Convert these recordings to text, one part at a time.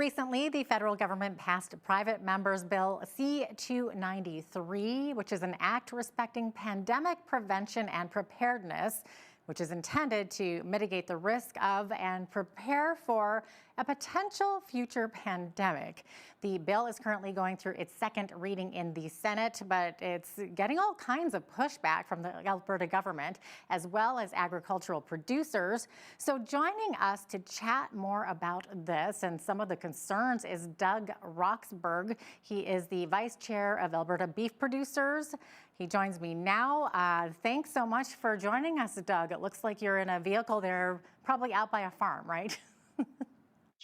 Recently, the federal government passed Private Members Bill C-293, which is an act respecting pandemic prevention and preparedness, which is intended to mitigate the risk of and prepare for a potential future pandemic. The bill is currently going through its second reading in the Senate, but it's getting all kinds of pushback from the Alberta government as well as agricultural producers. So joining us to chat more about this and some of the concerns is Doug Roxburgh. He is the Vice Chair of Alberta Beef Producers. He joins me now. Thanks so much for joining us, Doug. It looks like you're in a vehicle there, probably out by a farm, right?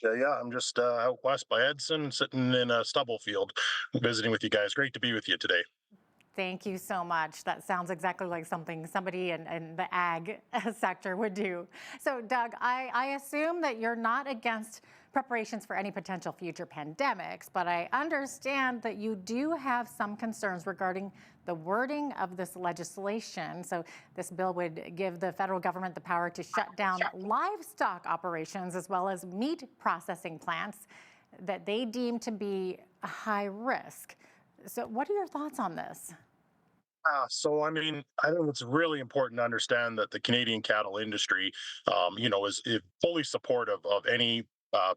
Yeah, I'm just out west by Edson, sitting in a stubble field, visiting with you guys. Great to be with you today. Thank you so much. That sounds exactly like something somebody in the ag sector would do. So, Doug, I assume that you're not against preparations for any potential future pandemics, but I understand that you do have some concerns regarding the wording of this legislation. So this bill would give the federal government the power to shut down livestock operations as well as meat processing plants that they deem to be high risk. So what are your thoughts on this? I think it's really important to understand that the Canadian cattle industry, is fully supportive of any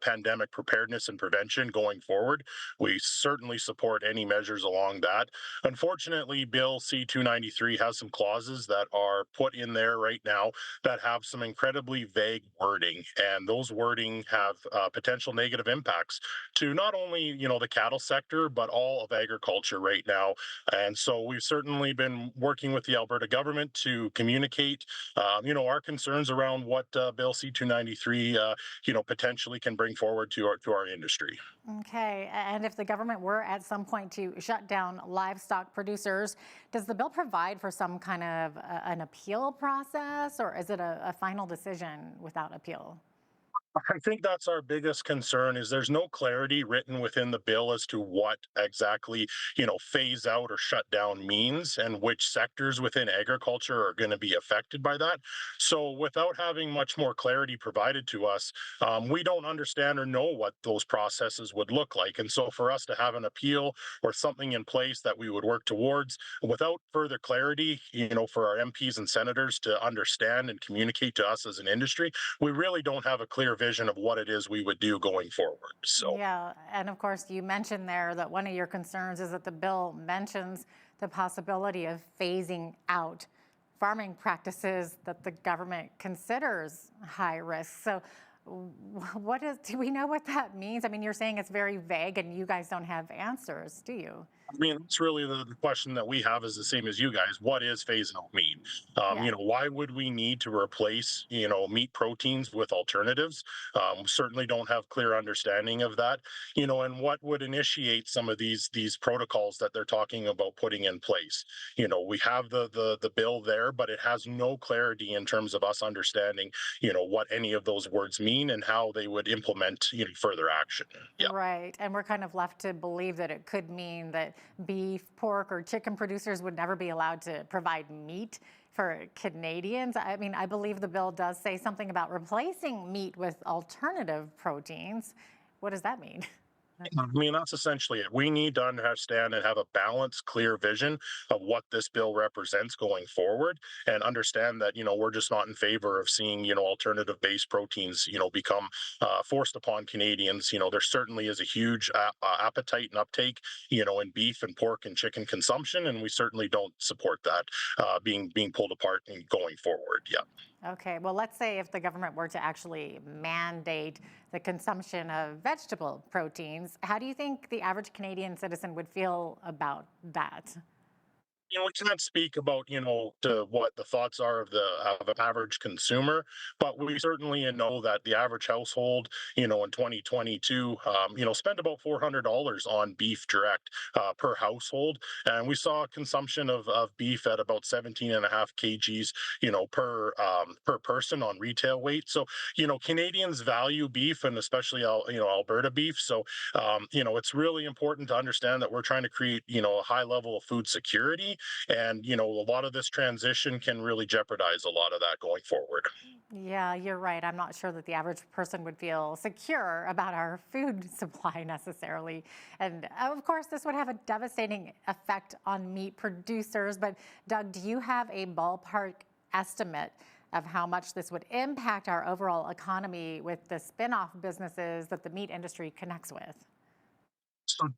pandemic preparedness and prevention going forward. We certainly support any measures along that. Unfortunately, Bill C-293 has some clauses that are put in there right now that have some incredibly vague wording, and those wording have potential negative impacts to not only the cattle sector but all of agriculture right now. And so we've certainly been working with the Alberta government to communicate, our concerns around what Bill C-293, potentially can bring forward to our industry. Okay, and if the government were at some point to shut down livestock producers, does the bill provide for some kind of an appeal process, or is it a final decision without appeal? I think that's our biggest concern is there's no clarity written within the bill as to what exactly, phase out or shut down means and which sectors within agriculture are going to be affected by that. So without having much more clarity provided to us, we don't understand or know what those processes would look like. And so for us to have an appeal or something in place that we would work towards without further clarity, for our MPs and senators to understand and communicate to us as an industry, we really don't have a clear vision of what it is we would do going forward. So, Yeah, and of course, you mentioned there that one of your concerns is that the bill mentions the possibility of phasing out farming practices that the government considers high risk. So, do we know what that means? I mean, you're saying it's very vague and you guys don't have answers, do you? it's really the question that we have is the same as you guys. What is phase out mean? Yeah. Why would we need to replace, meat proteins with alternatives? Certainly don't have clear understanding of that. And what would initiate some of these protocols that they're talking about putting in place? We have the bill there, but it has no clarity in terms of us understanding, what any of those words mean and how they would implement, further action. Yeah. Right. And we're kind of left to believe that it could mean that beef, pork, or chicken producers would never be allowed to provide meat for Canadians. I mean, I believe the bill does say something about replacing meat with alternative proteins. What does that mean? That's essentially it. We need to understand and have a balanced, clear vision of what this bill represents going forward and understand that, we're just not in favor of seeing, alternative based proteins, become forced upon Canadians. There certainly is a huge appetite and uptake, in beef and pork and chicken consumption. And we certainly don't support that being pulled apart and going forward. Yeah. Okay, well, let's say if the government were to actually mandate the consumption of vegetable proteins, how do you think the average Canadian citizen would feel about that? We can't speak about, to what the thoughts are of an average consumer, but we certainly know that the average household, in 2022, spent about $400 on beef direct per household, and we saw consumption of beef at about 17 and a half kgs, per person on retail weight. So, Canadians value beef, and especially Alberta beef. So, it's really important to understand that we're trying to create, a high level of food security And, a lot of this transition can really jeopardize a lot of that going forward. Yeah, you're right. I'm not sure that the average person would feel secure about our food supply necessarily. And of course, this would have a devastating effect on meat producers. But Doug, do you have a ballpark estimate of how much this would impact our overall economy with the spin-off businesses that the meat industry connects with? So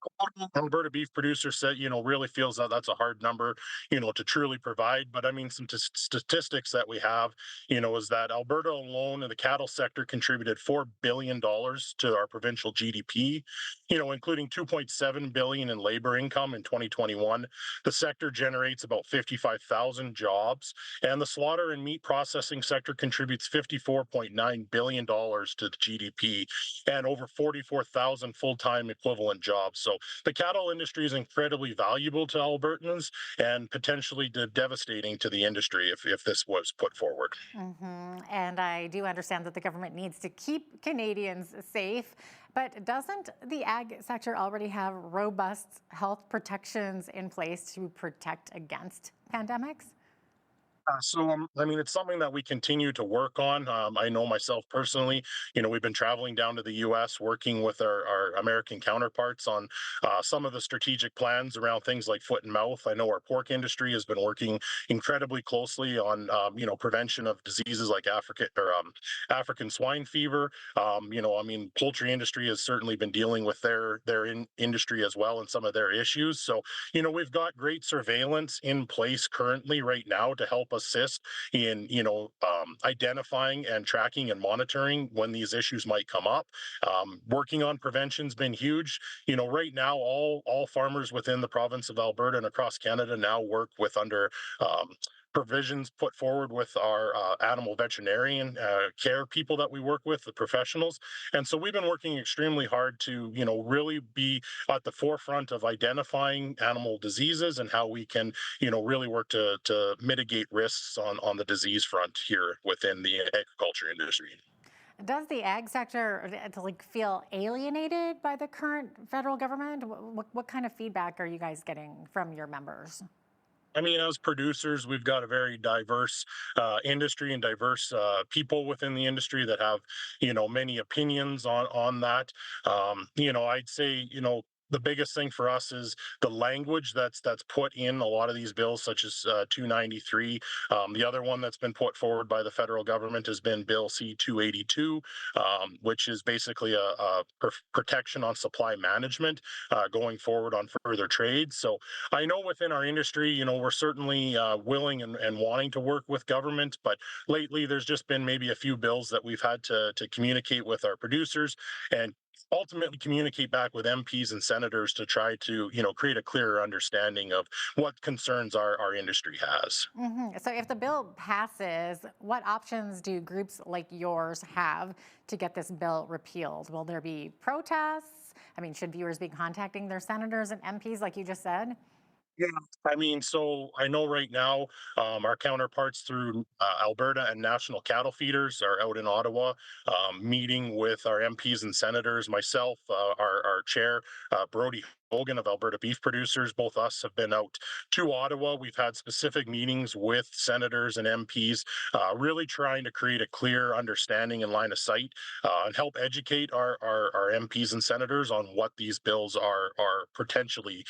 Alberta beef producer said, really feels that that's a hard number, to truly provide. But I mean, some statistics that we have, is that Alberta alone in the cattle sector contributed $4 billion to our provincial GDP, including 2.7 billion in labor income in 2021. The sector generates about 55,000 jobs, and the slaughter and meat processing sector contributes $54.9 billion to the GDP and over 44,000 full-time equivalent jobs. So the cattle industry is incredibly valuable to Albertans and potentially devastating to the industry if this was put forward. And I do understand that the government needs to keep Canadians safe, but doesn't the ag sector already have robust health protections in place to protect against pandemics? I mean, it's something that we continue to work on. I know myself personally, we've been traveling down to the US, working with our American counterparts on some of the strategic plans around things like foot and mouth. I know our pork industry has been working incredibly closely on, prevention of diseases like African swine fever. I mean, poultry industry has certainly been dealing with their industry as well and some of their issues. So, we've got great surveillance in place currently right now to help assist in identifying and tracking and monitoring when these issues might come up. Working on prevention's been huge. Right now all farmers within the province of Alberta and across Canada now work with under um, provisions put forward with our animal veterinarian care people that we work with, the professionals. And so we've been working extremely hard to, really be at the forefront of identifying animal diseases and how we can, really work to mitigate risks on the disease front here within the agriculture industry. Does the ag sector feel alienated by the current federal government? What kind of feedback are you guys getting from your members? I mean, as producers, we've got a very diverse industry and diverse people within the industry that have, many opinions on that. I'd say, the biggest thing for us is the language that's put in a lot of these bills, such as 293. The other one that's been put forward by the federal government has been Bill C-282, which is basically a protection on supply management going forward on further trade. So I know within our industry, we're certainly willing and wanting to work with government, but lately there's just been maybe a few bills that we've had to communicate with our producers and ultimately communicate back with MPs and senators to try to, create a clearer understanding of what concerns our industry has. So if the bill passes, what options do groups like yours have to get this bill repealed? Will there be protests? I mean, should viewers be contacting their senators and MPs like you just said? Yeah, I mean, so I know right now our counterparts through Alberta and national cattle feeders are out in Ottawa meeting with our MPs and senators. Myself, our chair, Brody Hogan of Alberta Beef Producers, both us have been out to Ottawa. We've had specific meetings with senators and MPs, really trying to create a clear understanding and line of sight and help educate our MPs and senators on what these bills are potentially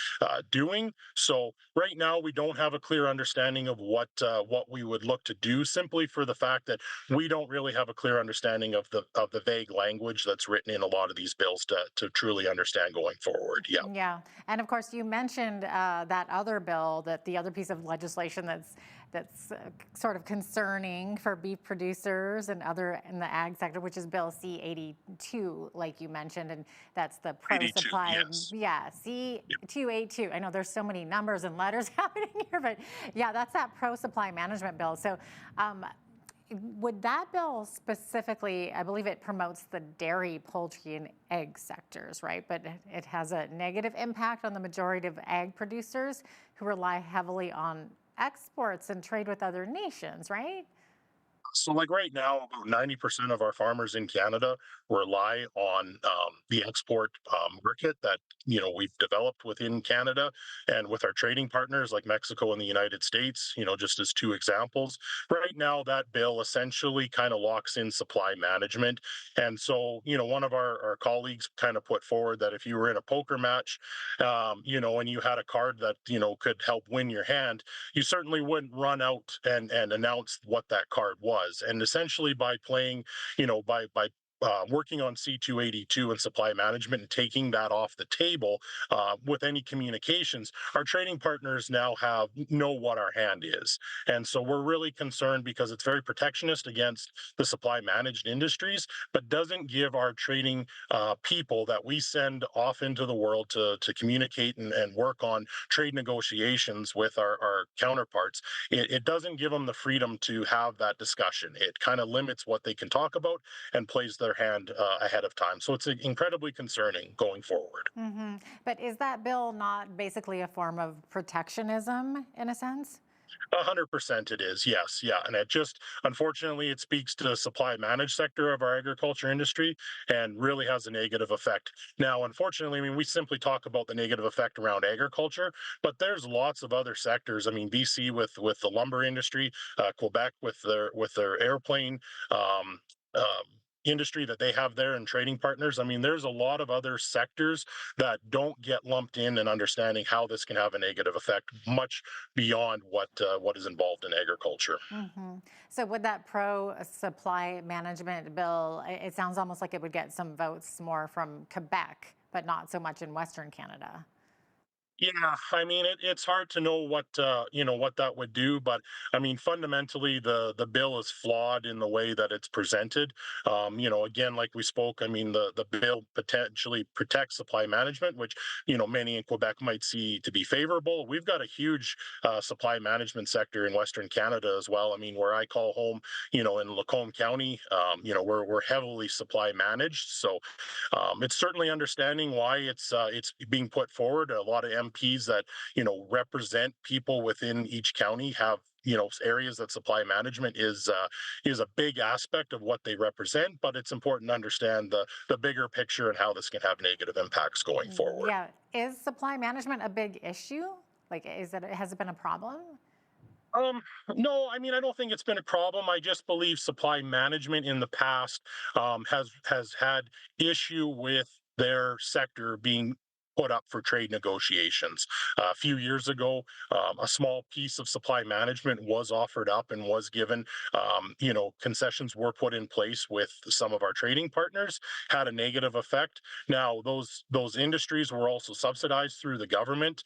doing. So right now we don't have a clear understanding of what we would look to do, simply for the fact that we don't really have a clear understanding of the vague language that's written in a lot of these bills to truly understand going forward. Yeah. Yeah, and of course you mentioned that other bill, that the other piece of legislation that's sort of concerning for beef producers and other in the ag sector, which is Bill C-82, like you mentioned, and that's the pro 82, supply. yes. Yeah, C-282. I know there's so many numbers and letters happening here, but yeah, that's that pro supply management bill. So. Would that bill specifically, I believe it promotes the dairy, poultry, and egg sectors, right? But it has a negative impact on the majority of ag producers who rely heavily on exports and trade with other nations, right? So, like right now, about 90% of our farmers in Canada rely on the export market that we've developed within Canada, and with our trading partners like Mexico and the United States. Just as two examples. Right now, that bill essentially kind of locks in supply management, and so one of our colleagues kind of put forward that if you were in a poker match, and you had a card that could help win your hand, you certainly wouldn't run out and announce what that card was. And essentially, by playing, working on C-282 and supply management and taking that off the table with any communications, our trading partners now know what our hand is, and so we're really concerned because it's very protectionist against the supply managed industries, but doesn't give our trading people that we send off into the world to communicate and work on trade negotiations with our counterparts. It doesn't give them the freedom to have that discussion. It kind of limits what they can talk about and plays their hand ahead of time. So it's incredibly concerning going forward. But is that bill not basically a form of protectionism in a sense? 100% it is, yes, yeah, and it just unfortunately it speaks to the supply managed sector of our agriculture industry and really has a negative effect. Now, unfortunately, I mean, we simply talk about the negative effect around agriculture, but there's lots of other sectors. I mean, BC with the lumber industry, Quebec with their airplane. Um, um, Industry that they have there and trading partners. I mean, there's a lot of other sectors that don't get lumped in and understanding how this can have a negative effect much beyond what is involved in agriculture. hmm So would that pro supply management bill, it sounds almost like it would get some votes more from Quebec, but not so much in Western Canada. Yeah, I mean it's hard to know what that would do, but I mean fundamentally the bill is flawed in the way that it's presented. Again, like we spoke, I mean the bill potentially protects supply management, which many in Quebec might see to be favorable. We've got a huge supply management sector in Western Canada as well. I mean, where I call home, in Lacombe County, we're heavily supply managed, so it's certainly understanding why it's being put forward. A lot of MPs that represent people within each county have areas that supply management is a big aspect of what they represent. But it's important to understand the bigger picture and how this can have negative impacts going forward. Yeah, is supply management a big issue? Like, has it been a problem? Um, no, I mean I don't think it's been a problem. I just believe supply management in the past has had issue with their sector being put up for trade negotiations. A few years ago, a small piece of supply management was offered up and was given. Concessions were put in place with some of our trading partners, had a negative effect. Now, those industries were also subsidized through the government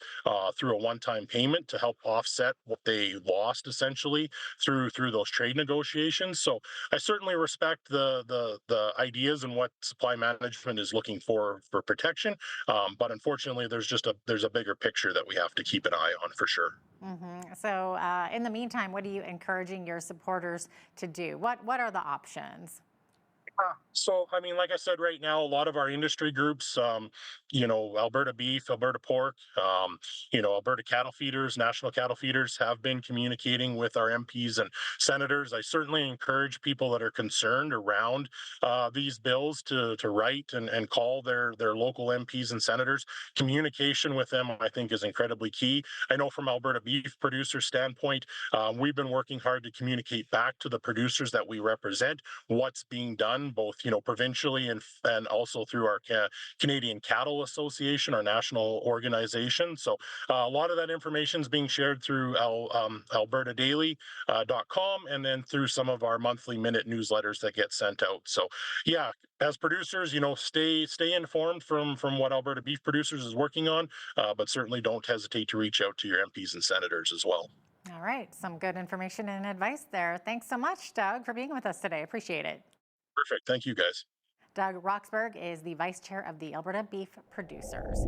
through a one-time payment to help offset what they lost essentially through those trade negotiations. So I certainly respect the ideas and what supply management is looking for protection, but unfortunately, there's a bigger picture that we have to keep an eye on for sure. So, in the meantime, what are you encouraging your supporters to do? What are the options? So, I mean, like I said, right now, a lot of our industry groups, Alberta Beef, Alberta Pork, Alberta cattle feeders, national cattle feeders have been communicating with our MPs and senators. I certainly encourage people that are concerned around these bills to write and call their local MPs and senators. Communication with them, I think, is incredibly key. I know from Alberta Beef producer standpoint, we've been working hard to communicate back to the producers that we represent what's being done, both provincially and also through our Canadian Cattle Association, our national organization. So a lot of that information is being shared through AlbertaDaily.com and then through some of our monthly minute newsletters that get sent out. So yeah, as producers, stay informed from what Alberta Beef Producers is working on, but certainly don't hesitate to reach out to your MPs and senators as well. All right, some good information and advice there. Thanks so much, Doug, for being with us today. Appreciate it. Perfect. Thank you, guys. Doug Roxburgh is the vice chair of the Alberta Beef Producers.